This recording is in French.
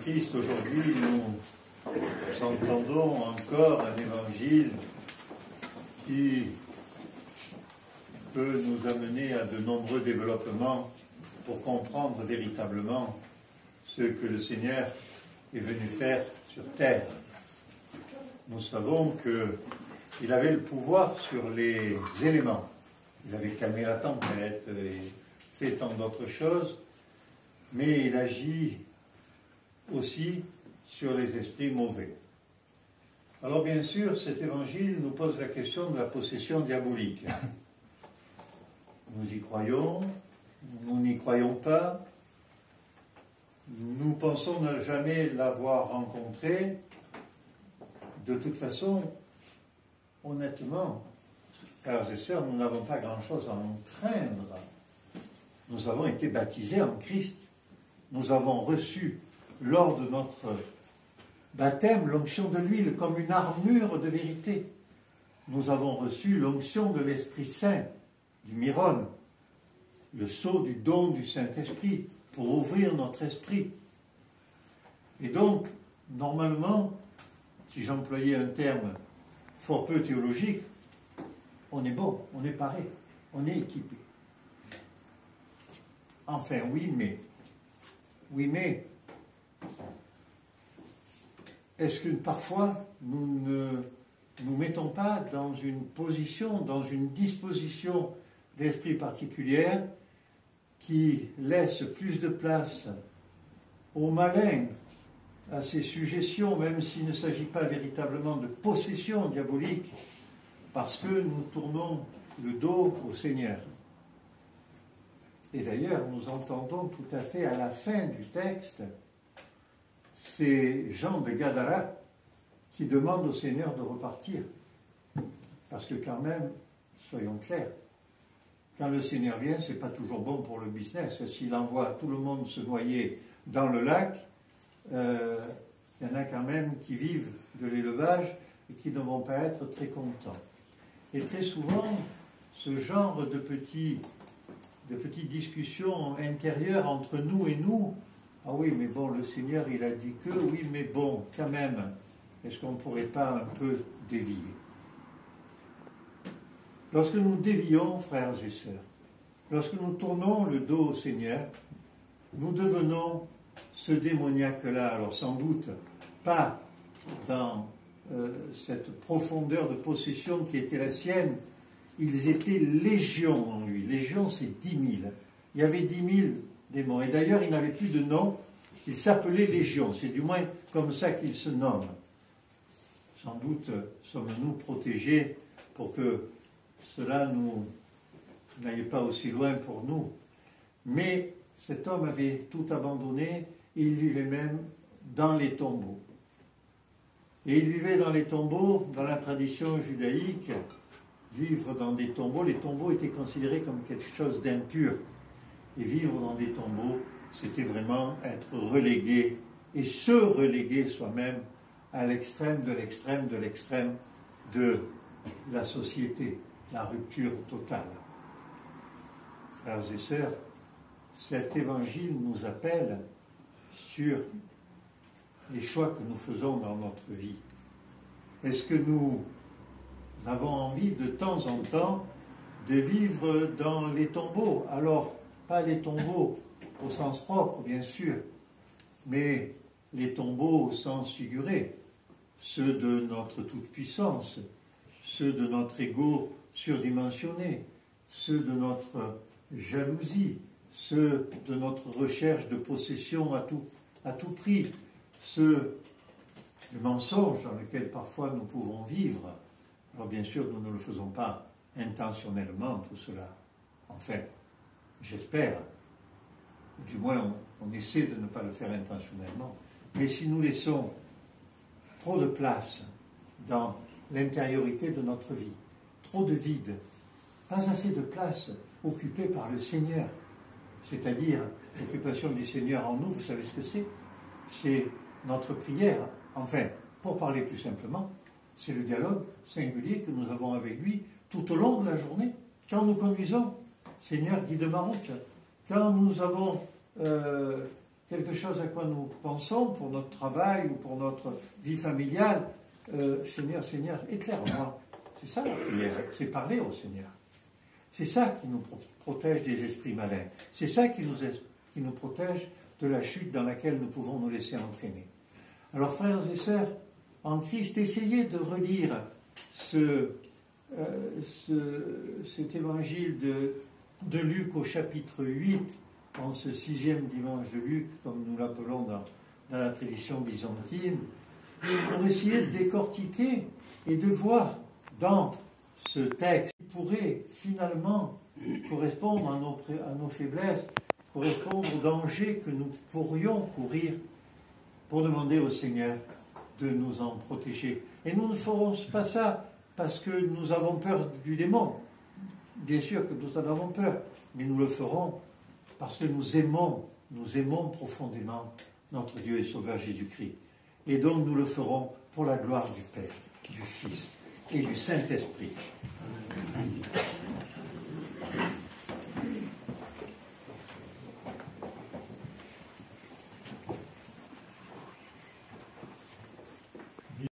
Christ, aujourd'hui, nous entendons encore un évangile qui peut nous amener à de nombreux développements pour comprendre véritablement ce que le Seigneur est venu faire sur terre. Nous savons qu'il avait le pouvoir sur les éléments. Il avait calmé la tempête et fait tant d'autres choses, mais il agit aussi sur les esprits mauvais. Alors bien sûr, cet évangile nous pose la question de la possession diabolique. Nous y croyons, nous n'y croyons pas, nous pensons ne jamais l'avoir rencontré. De toute façon, honnêtement, frères et sœurs, nous n'avons pas grand-chose à en craindre. Nous avons été baptisés en Christ. Nous avons reçu, lors de notre baptême, l'onction de l'huile comme une armure de vérité. Nous avons reçu l'onction de l'Esprit Saint, du Myron, le sceau du don du Saint-Esprit, pour ouvrir notre esprit. Et donc, normalement, si j'employais un terme fort peu théologique, on est bon, on est paré, on est équipé. Enfin, oui, mais, est-ce que parfois nous ne nous mettons pas dans une position, dans une disposition d'esprit particulière qui laisse plus de place au malin, à ses suggestions, même s'il ne s'agit pas véritablement de possession diabolique, parce que nous tournons le dos au Seigneur. Et d'ailleurs, nous entendons tout à fait à la fin du texte ces gens de Gadara qui demandent au Seigneur de repartir. Parce que quand même, soyons clairs, quand le Seigneur vient, ce n'est pas toujours bon pour le business. S'il envoie tout le monde se noyer dans le lac, il y en a quand même qui vivent de l'élevage et qui ne vont pas être très contents. Et très souvent, ce genre de petites discussions intérieures entre nous et nous, ah oui, mais bon, le Seigneur, il a dit que, oui, mais bon, quand même, est-ce qu'on ne pourrait pas un peu dévier? Lorsque nous dévions, frères et sœurs, lorsque nous tournons le dos au Seigneur, nous devenons ce démoniaque-là. Alors sans doute pas dans cette profondeur de possession qui était la sienne. Ils étaient légions en lui. Légion, c'est 10 000. Il y avait 10 000 démons. Et d'ailleurs, il n'avait plus de nom. Il s'appelait Légion. C'est du moins comme ça qu'il se nomme. Sans doute sommes-nous protégés pour que cela n'aille pas aussi loin pour nous. Mais cet homme avait tout abandonné. Il vivait même dans les tombeaux. Et il vivait dans les tombeaux, dans la tradition judaïque. Vivre dans des tombeaux, les tombeaux étaient considérés comme quelque chose d'impur. Et vivre dans des tombeaux, c'était vraiment être relégué, et se reléguer soi-même à l'extrême de l'extrême de l'extrême de la société, la rupture totale. Frères et sœurs, cet évangile nous appelle sur les choix que nous faisons dans notre vie. Est-ce que nous avons envie de temps en temps de vivre dans les tombeaux? Alors, pas les tombeaux au sens propre, bien sûr, mais les tombeaux au sens figuré, ceux de notre toute-puissance, ceux de notre ego surdimensionné, ceux de notre jalousie, ceux de notre recherche de possession à tout prix, ceux du mensonge dans lequel parfois nous pouvons vivre. Alors bien sûr, nous ne le faisons pas intentionnellement, tout cela. Enfin, j'espère, du moins on essaie de ne pas le faire intentionnellement. Mais si nous laissons trop de place dans l'intériorité de notre vie, trop de vide, pas assez de place occupée par le Seigneur, c'est-à-dire l'occupation du Seigneur en nous, vous savez ce que c'est? C'est notre prière. Enfin, pour parler plus simplement, c'est le dialogue singulier que nous avons avec lui tout au long de la journée. Quand nous conduisons, Seigneur, guide ma route. Quand nous avons quelque chose à quoi nous pensons pour notre travail ou pour notre vie familiale, Seigneur, Seigneur, éclaire-moi. C'est ça la prière, c'est parler au Seigneur. C'est ça qui nous protège des esprits malins. C'est ça qui nous protège de la chute dans laquelle nous pouvons nous laisser entraîner. Alors, frères et sœurs, en Christ, essayez de relire cet évangile de Luc au chapitre 8, en ce 6e dimanche de Luc, comme nous l'appelons dans la tradition byzantine, pour essayer de décortiquer et de voir dans ce texte qui pourrait finalement correspondre à nos faiblesses, correspondre aux dangers que nous pourrions courir pour demander au Seigneur de nous en protéger. Et nous ne ferons pas ça parce que nous avons peur du démon. Bien sûr que nous en avons peur, mais nous le ferons parce que nous aimons profondément notre Dieu et Sauveur Jésus-Christ. Et donc nous le ferons pour la gloire du Père, du Fils et du Saint-Esprit. Amen.